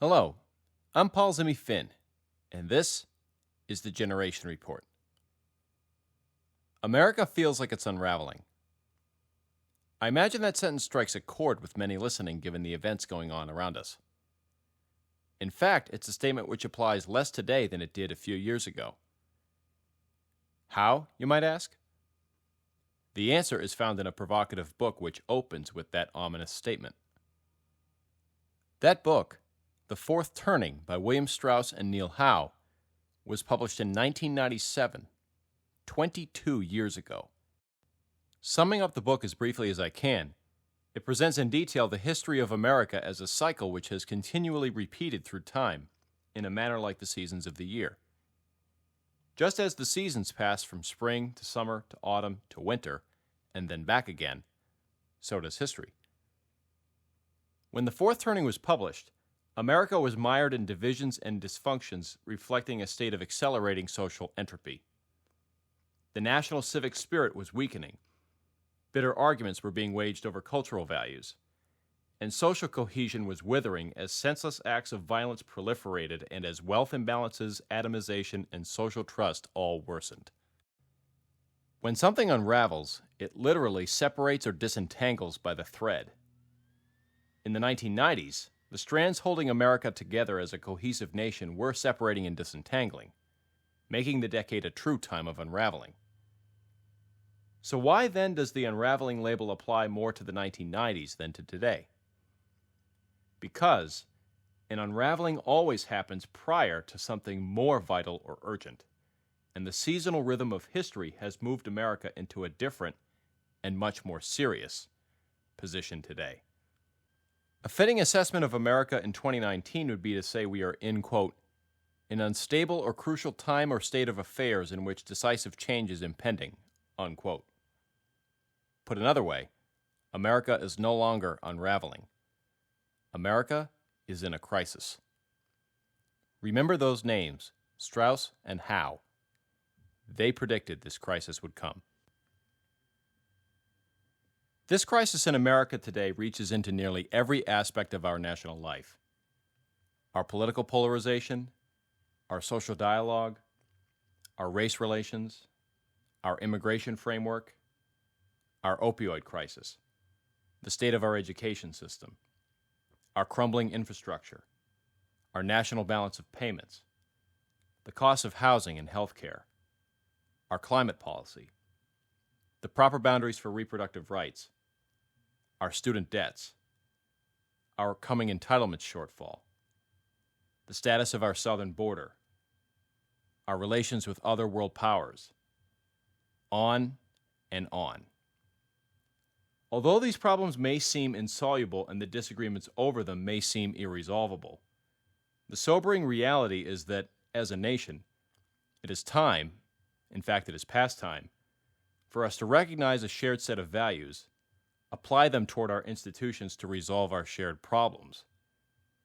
Hello, I'm Paul Zimmy Finn, and this is the Generation Report. America feels like it's unraveling. I imagine that sentence strikes a chord with many listening given the events going on around us. In fact, it's a statement which applies less today than it did a few years ago. How, you might ask? The answer is found in a provocative book which opens with that ominous statement. That book, The Fourth Turning by William Strauss and Neil Howe, was published in 1997, 22 years ago. Summing up the book as briefly as I can, it presents in detail the history of America as a cycle which has continually repeated through time, in a manner like the seasons of the year. Just as the seasons pass from spring to summer to autumn to winter, and then back again, so does history. When The Fourth Turning was published, America was mired in divisions and dysfunctions reflecting a state of accelerating social entropy. The national civic spirit was weakening. Bitter arguments were being waged over cultural values. And social cohesion was withering as senseless acts of violence proliferated and as wealth imbalances, atomization, and social trust all worsened. When something unravels, it literally separates or disentangles by the thread. In the 1990s, the strands holding America together as a cohesive nation were separating and disentangling, making the decade a true time of unraveling. So why then does the unraveling label apply more to the 1990s than to today? Because an unraveling always happens prior to something more vital or urgent, and the seasonal rhythm of history has moved America into a different and much more serious position today. A fitting assessment of America in 2019 would be to say we are in, quote, an unstable or crucial time or state of affairs in which decisive change is impending, unquote. Put another way, America is no longer unraveling. America is in a crisis. Remember those names, Strauss and Howe. They predicted this crisis would come. This crisis in America today reaches into nearly every aspect of our national life. Our political polarization, our social dialogue, our race relations, our immigration framework, our opioid crisis, the state of our education system, our crumbling infrastructure, our national balance of payments, the cost of housing and health care, our climate policy, the proper boundaries for reproductive rights, our student debts, our coming entitlements shortfall, the status of our southern border, our relations with other world powers, on and on. Although these problems may seem insoluble and the disagreements over them may seem irresolvable, the sobering reality is that, as a nation, it is time, in fact it is past time, for us to recognize a shared set of values, apply them toward our institutions to resolve our shared problems,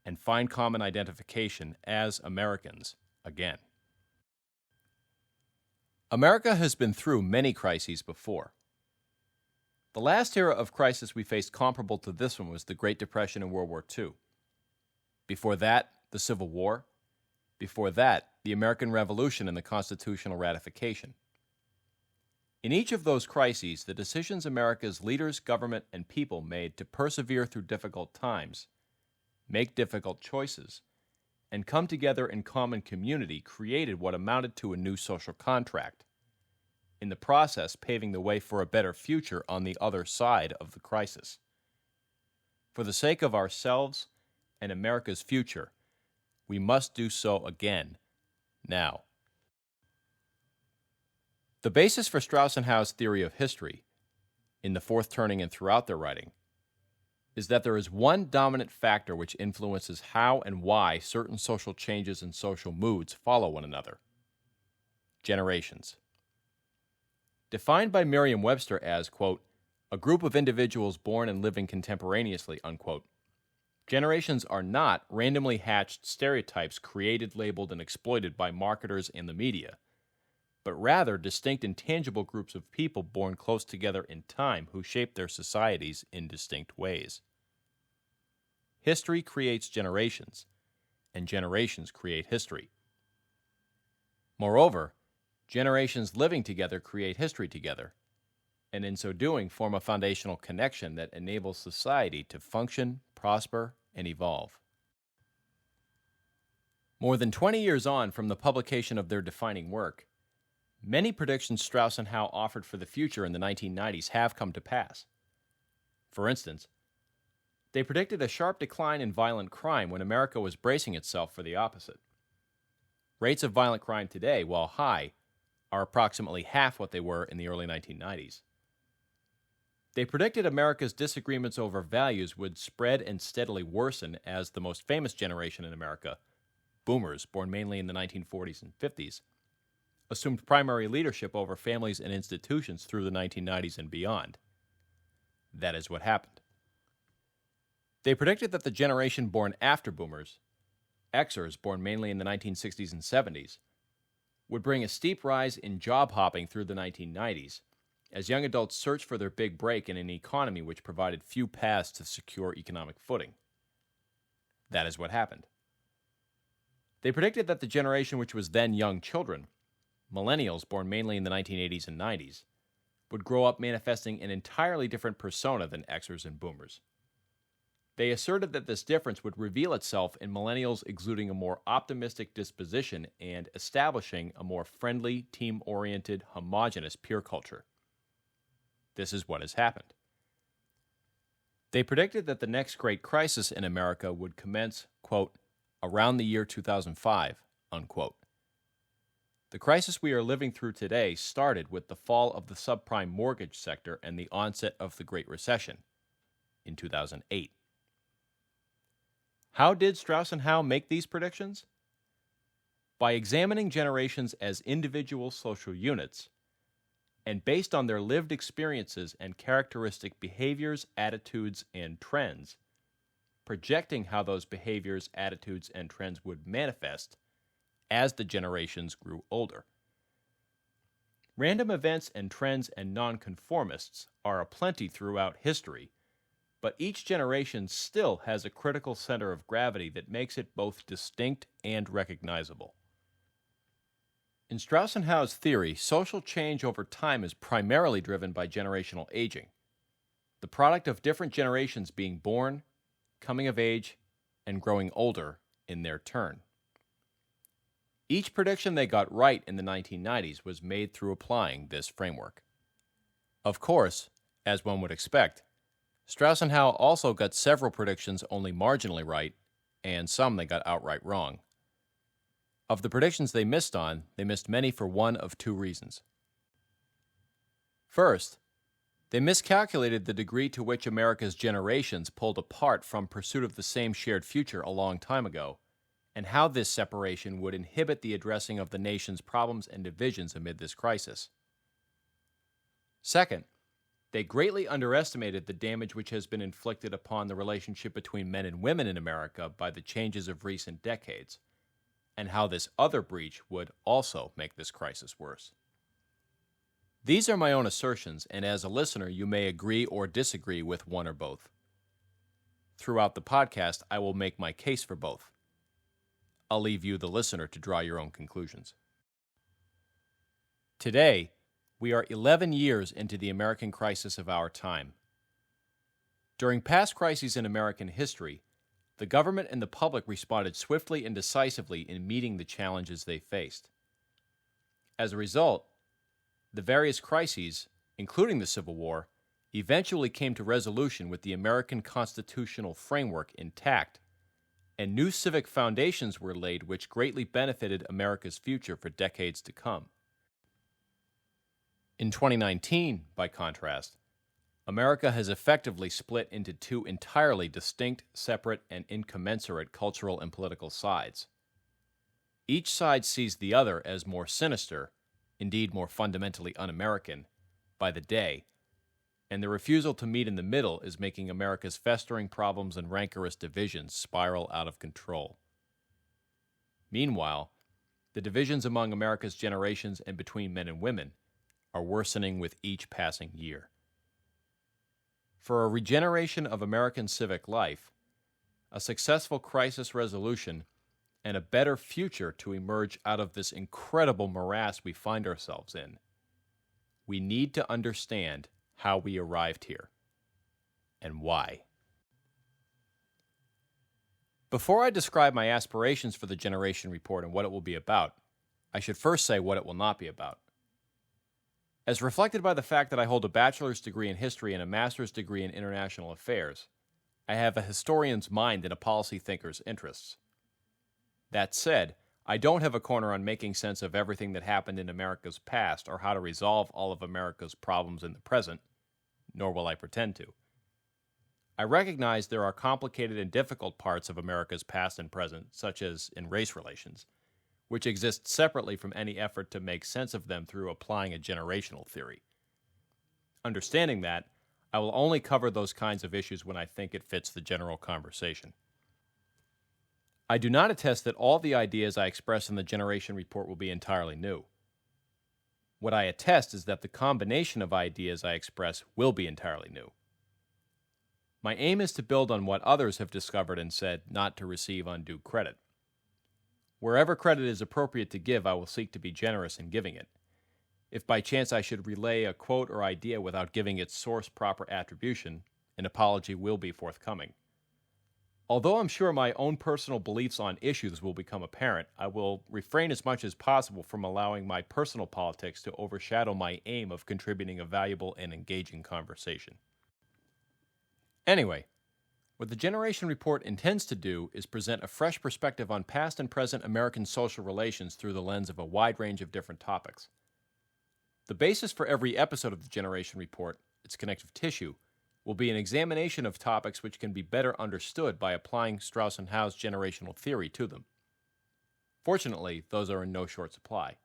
and find common identification as Americans again. America has been through many crises before. The last era of crisis we faced comparable to this one was the Great Depression and World War II. Before that, the Civil War. Before that, the American Revolution and the constitutional ratification. In each of those crises, the decisions America's leaders, government, and people made to persevere through difficult times, make difficult choices, and come together in common community created what amounted to a new social contract, in the process paving the way for a better future on the other side of the crisis. For the sake of ourselves and America's future, we must do so again, now. The basis for Strauss and Howe's theory of history, in The Fourth Turning and throughout their writing, is that there is one dominant factor which influences how and why certain social changes and social moods follow one another: generations. Defined by Merriam-Webster as, quote, a group of individuals born and living contemporaneously, unquote, generations are not randomly hatched stereotypes created, labeled, and exploited by marketers and the media, but rather distinct and tangible groups of people born close together in time who shape their societies in distinct ways. History creates generations, and generations create history. Moreover, generations living together create history together, and in so doing form a foundational connection that enables society to function, prosper, and evolve. More than 20 years on from the publication of their defining work, many predictions Strauss and Howe offered for the future in the 1990s have come to pass. For instance, they predicted a sharp decline in violent crime when America was bracing itself for the opposite. Rates of violent crime today, while high, are approximately half what they were in the early 1990s. They predicted America's disagreements over values would spread and steadily worsen as the most famous generation in America, boomers born mainly in the 1940s and 50s, assumed primary leadership over families and institutions through the 1990s and beyond. That is what happened. They predicted that the generation born after boomers, Xers born mainly in the 1960s and 70s, would bring a steep rise in job hopping through the 1990s, as young adults searched for their big break in an economy which provided few paths to secure economic footing. That is what happened. They predicted that the generation which was then young children, millennials born mainly in the 1980s and 90s, would grow up manifesting an entirely different persona than Xers and boomers. They asserted that this difference would reveal itself in millennials exuding a more optimistic disposition and establishing a more friendly, team-oriented, homogeneous peer culture. This is what has happened. They predicted that the next great crisis in America would commence, quote, around the year 2005, unquote. The crisis we are living through today started with the fall of the subprime mortgage sector and the onset of the Great Recession in 2008. How did Strauss and Howe make these predictions? By examining generations as individual social units, and based on their lived experiences and characteristic behaviors, attitudes, and trends, projecting how those behaviors, attitudes, and trends would manifest as the generations grew older. Random events and trends and nonconformists are aplenty throughout history, but each generation still has a critical center of gravity that makes it both distinct and recognizable. In Strauss and Howe's theory, social change over time is primarily driven by generational aging, the product of different generations being born, coming of age, and growing older in their turn. Each prediction they got right in the 1990s was made through applying this framework. Of course, as one would expect, Strauss and Howe also got several predictions only marginally right, and some they got outright wrong. Of the predictions they missed on, they missed many for one of two reasons. First, they miscalculated the degree to which America's generations pulled apart from pursuit of the same shared future a long time ago, and how this separation would inhibit the addressing of the nation's problems and divisions amid this crisis. Second, they greatly underestimated the damage which has been inflicted upon the relationship between men and women in America by the changes of recent decades, and how this other breach would also make this crisis worse. These are my own assertions, and as a listener, you may agree or disagree with one or both. Throughout the podcast, I will make my case for both. I'll leave you, the listener, to draw your own conclusions. Today, we are 11 years into the American crisis of our time. During past crises in American history, the government and the public responded swiftly and decisively in meeting the challenges they faced. As a result, the various crises, including the Civil War, eventually came to resolution with the American constitutional framework intact, and new civic foundations were laid which greatly benefited America's future for decades to come. In 2019, by contrast, America has effectively split into two entirely distinct, separate, and incommensurate cultural and political sides. Each side sees the other as more sinister, indeed more fundamentally un-American, by the day, and the refusal to meet in the middle is making America's festering problems and rancorous divisions spiral out of control. Meanwhile, the divisions among America's generations and between men and women are worsening with each passing year. For a regeneration of American civic life, a successful crisis resolution and a better future to emerge out of this incredible morass we find ourselves in, we need to understand how we arrived here and why. Before I describe my aspirations for the Generation Report and what it will be about, I should first say what it will not be about. As reflected by the fact that I hold a bachelor's degree in history and a master's degree in international affairs, I have a historian's mind and a policy thinker's interests. That said, I don't have a corner on making sense of everything that happened in America's past or how to resolve all of America's problems in the present, nor will I pretend to. I recognize there are complicated and difficult parts of America's past and present, such as in race relations, which exist separately from any effort to make sense of them through applying a generational theory. Understanding that, I will only cover those kinds of issues when I think it fits the general conversation. I do not attest that all the ideas I express in the Generation Report will be entirely new. What I attest is that the combination of ideas I express will be entirely new. My aim is to build on what others have discovered and said, not to receive undue credit. Wherever credit is appropriate to give, I will seek to be generous in giving it. If by chance I should relay a quote or idea without giving its source proper attribution, an apology will be forthcoming. Although I'm sure my own personal beliefs on issues will become apparent, I will refrain as much as possible from allowing my personal politics to overshadow my aim of contributing a valuable and engaging conversation. Anyway, what the Generation Report intends to do is present a fresh perspective on past and present American social relations through the lens of a wide range of different topics. The basis for every episode of the Generation Report, its connective tissue, will be an examination of topics which can be better understood by applying Strauss and Howe's generational theory to them. Fortunately, those are in no short supply.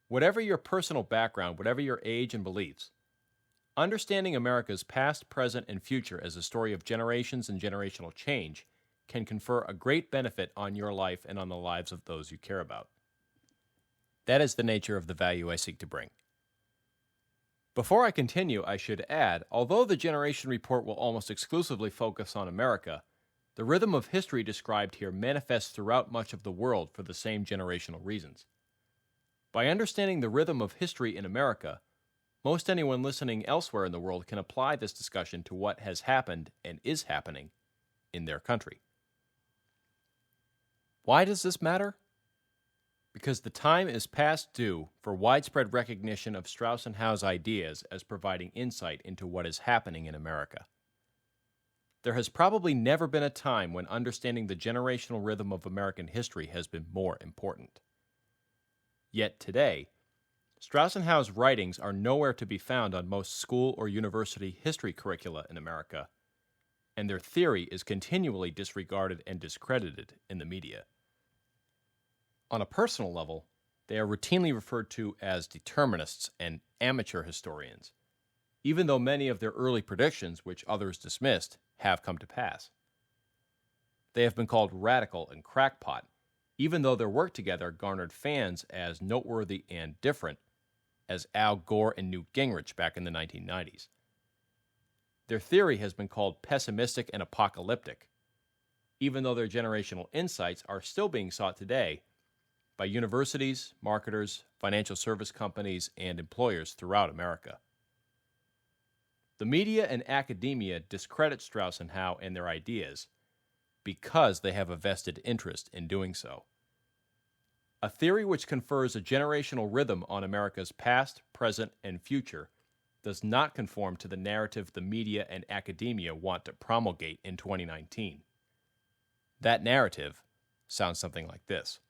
Whatever your personal background, whatever your age and beliefs, understanding America's past, present, and future as a story of generations and generational change can confer a great benefit on your life and on the lives of those you care about. That is the nature of the value I seek to bring. Before I continue, I should add, although the Generation Report will almost exclusively focus on America, the rhythm of history described here manifests throughout much of the world for the same generational reasons. By understanding the rhythm of history in America, most anyone listening elsewhere in the world can apply this discussion to what has happened and is happening in their country. Why does this matter? Because the time is past due for widespread recognition of Strauss and Howe's ideas as providing insight into what is happening in America. There has probably never been a time when understanding the generational rhythm of American history has been more important. Yet today, Strauss and Howe's writings are nowhere to be found on most school or university history curricula in America, and their theory is continually disregarded and discredited in the media. On a personal level, they are routinely referred to as determinists and amateur historians, even though many of their early predictions, which others dismissed, have come to pass. They have been called radical and crackpot, even though their work together garnered fans as noteworthy and different as Al Gore and Newt Gingrich back in the 1990s. Their theory has been called pessimistic and apocalyptic, even though their generational insights are still being sought today by universities, marketers, financial service companies, and employers throughout America. The media and academia discredit Strauss and Howe and their ideas because they have a vested interest in doing so. A theory which confers a generational rhythm on America's past, present, and future does not conform to the narrative the media and academia want to promulgate in 2019. That narrative sounds something like this.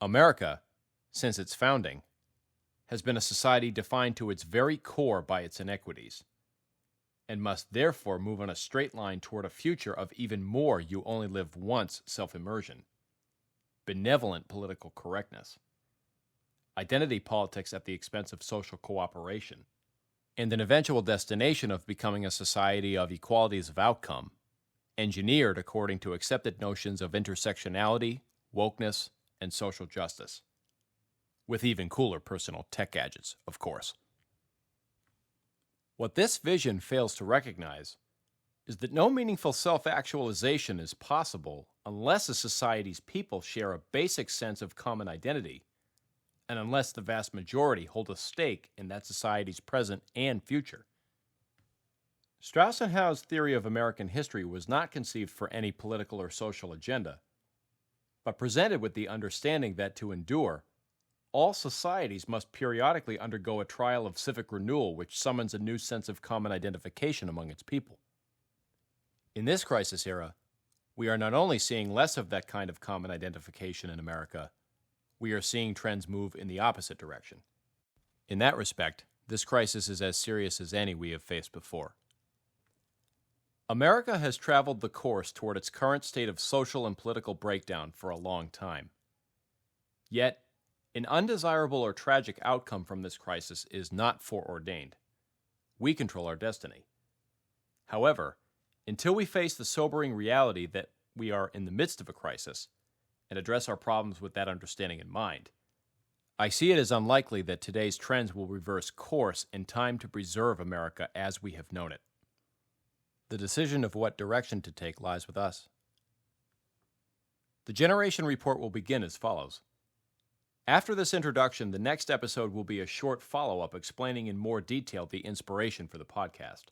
America, since its founding, has been a society defined to its very core by its inequities, and must therefore move on a straight line toward a future of even more you only live once self-immersion, benevolent political correctness, identity politics at the expense of social cooperation, and an eventual destination of becoming a society of equalities of outcome, engineered according to accepted notions of intersectionality, wokeness, and social justice, with even cooler personal tech gadgets, of course. What this vision fails to recognize is that no meaningful self-actualization is possible unless a society's people share a basic sense of common identity, and unless the vast majority hold a stake in that society's present and future. Strauss and Howe's theory of American history was not conceived for any political or social agenda, but presented with the understanding that to endure, all societies must periodically undergo a trial of civic renewal which summons a new sense of common identification among its people. In this crisis era, we are not only seeing less of that kind of common identification in America, we are seeing trends move in the opposite direction. In that respect, this crisis is as serious as any we have faced before. America has traveled the course toward its current state of social and political breakdown for a long time. Yet, an undesirable or tragic outcome from this crisis is not foreordained. We control our destiny. However, until we face the sobering reality that we are in the midst of a crisis and address our problems with that understanding in mind, I see it as unlikely that today's trends will reverse course in time to preserve America as we have known it. The decision of what direction to take lies with us. The Generation Report will begin as follows. After this introduction, the next episode will be a short follow-up explaining in more detail the inspiration for the podcast.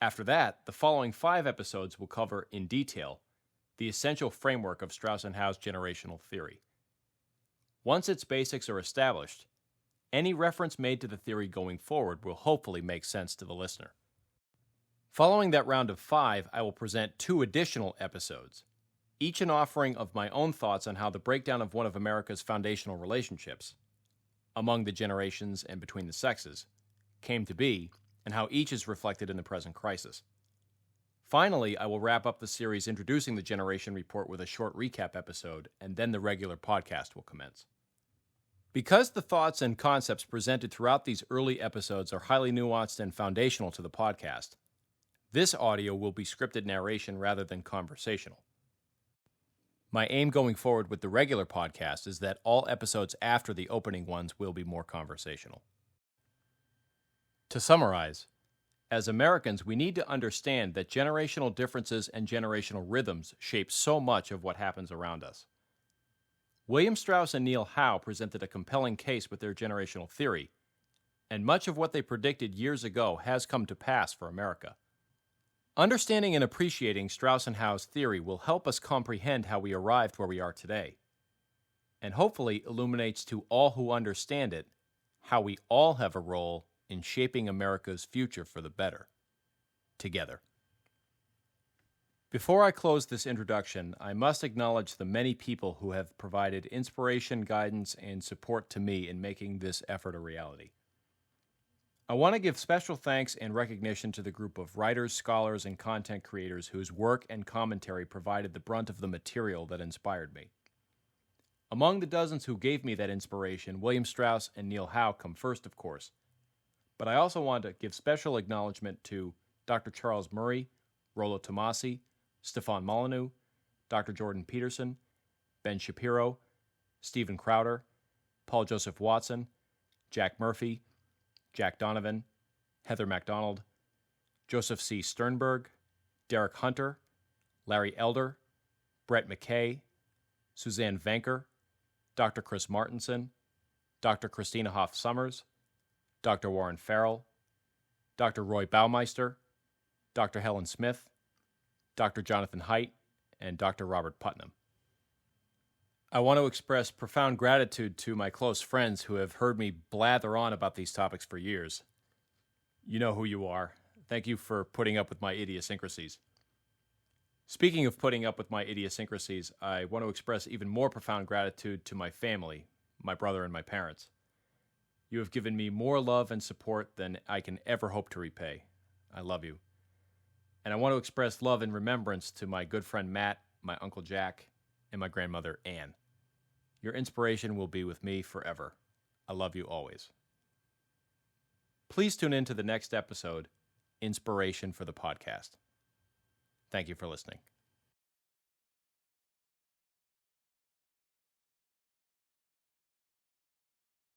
After that, the following 5 episodes will cover, in detail, the essential framework of Strauss and Howe's generational theory. Once its basics are established, any reference made to the theory going forward will hopefully make sense to the listener. Following that round of 5, I will present 2 additional episodes, each an offering of my own thoughts on how the breakdown of one of America's foundational relationships, among the generations and between the sexes, came to be, and how each is reflected in the present crisis. Finally, I will wrap up the series introducing the Generation Report with a short recap episode, and then the regular podcast will commence. Because the thoughts and concepts presented throughout these early episodes are highly nuanced and foundational to the podcast, this audio will be scripted narration rather than conversational. My aim going forward with the regular podcast is that all episodes after the opening ones will be more conversational. To summarize, as Americans, we need to understand that generational differences and generational rhythms shape so much of what happens around us. William Strauss and Neil Howe presented a compelling case with their generational theory, and much of what they predicted years ago has come to pass for America. Understanding and appreciating Strauss and Howe's theory will help us comprehend how we arrived where we are today, and hopefully illuminates to all who understand it how we all have a role in shaping America's future for the better, together. Before I close this introduction, I must acknowledge the many people who have provided inspiration, guidance, and support to me in making this effort a reality. I want to give special thanks and recognition to the group of writers, scholars, and content creators whose work and commentary provided the brunt of the material that inspired me. Among the dozens who gave me that inspiration, William Strauss and Neil Howe come first, of course. But I also want to give special acknowledgement to Dr. Charles Murray, Rollo Tomasi, Stefan Molyneux, Dr. Jordan Peterson, Ben Shapiro, Stephen Crowder, Paul Joseph Watson, Jack Murphy, Jack Donovan, Heather MacDonald, Joseph C. Sternberg, Derek Hunter, Larry Elder, Brett McKay, Suzanne Vanker, Dr. Chris Martinson, Dr. Christina Hoff Summers, Dr. Warren Farrell, Dr. Roy Baumeister, Dr. Helen Smith, Dr. Jonathan Haidt, and Dr. Robert Putnam. I want to express profound gratitude to my close friends who have heard me blather on about these topics for years. You know who you are. Thank you for putting up with my idiosyncrasies. Speaking of putting up with my idiosyncrasies, I want to express even more profound gratitude to my family, my brother and my parents. You have given me more love and support than I can ever hope to repay. I love you. And I want to express love and remembrance to my good friend Matt, my Uncle Jack, and my grandmother Anne. Your inspiration will be with me forever. I love you always. Please tune in to the next episode, Inspiration for the Podcast. Thank you for listening.